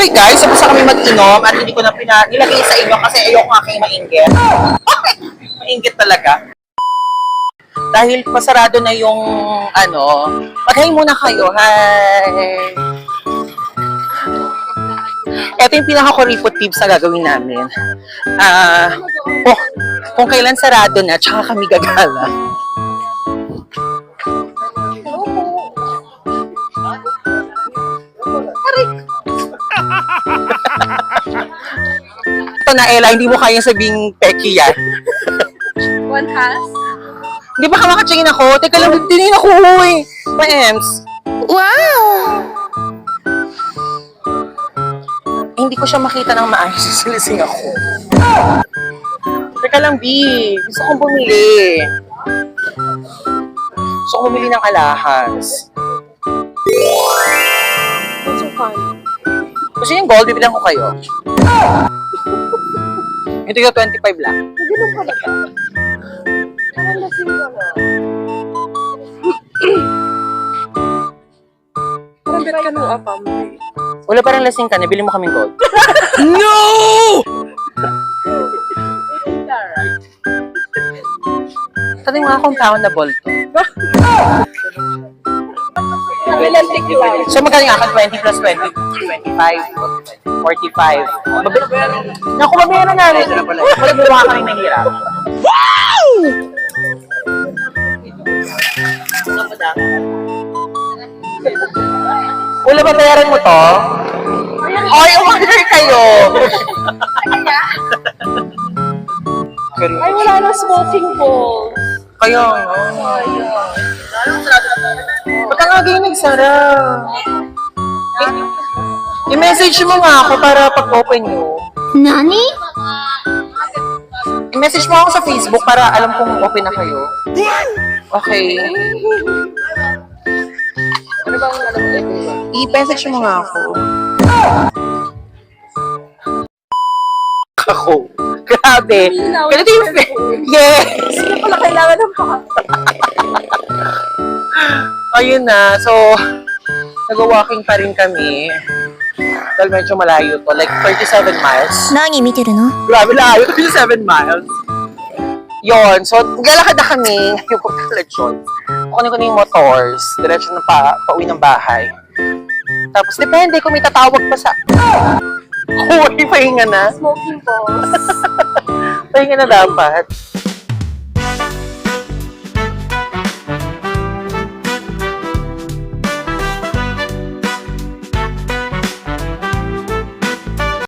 Okay guys, tapos na kami mag-inom at hindi ko na nilagay sa inyo kasi ayoko nga kayo mainggit. Mainggit talaga. Dahil pasarado na yung mag-hi muna kayo. Hi! Ito yung pinaka-kuripot tips na gagawin namin. Kung kailan sarado na, tsaka kami gagala. Ito na, Ella, hindi mo kayang sabing peki yan. One has? Hindi ba ka makatingin ako? Teka lang, tingin ako, uy. Ma-ems. Wow! Hindi ko siya makita ng maayos. Silising ako. Teka lang, B. Gusto kong bumili. Gusto kong bumili ng alahas. What's your fun? Gusto yung gold, bibilang ko kayo. Ito yung 25 lang. Hindi mo pala ka. Parang lasing ka na. Parang bet ka ng apam. Wala parang lasing ka, nabili mo kaming gold. No! Ito yung mga compoundable to. Realistic lang. So magkano nga ka? 20 plus 20? 25? 45? Naku, mabayaran na namin. Wala ba mga kaming nahirap? Wow! Wala ba bayaran mo to? Ay, umorder kayo! Ay, wala na smoking balls. Kaya nga. Baka nga ganyan nagsara. I-message mo nga ako para pag-open nyo. Nani? I-message mo ako sa Facebook para alam kong open na kayo. Okay. Ano bang alam mo? I-message mo nga ako. Ako. Grabe. Ganito yung... Yes! Hindi pala kailangan ng pa. Ayun na. So, nag-walking pa rin kami. Dahil medyo malayo to. Like 37 miles. 何見てるの Grabe layo. 37 miles. Yon. So, maglalakad na kami. Yung pagkaletsyon. Kukunin ko na yung motors. Diretso na pauwi ng bahay. Tapos, depende kung may tatawag pa sa... Uy, pahinga na. Smoking balls. Pahinga na dapat.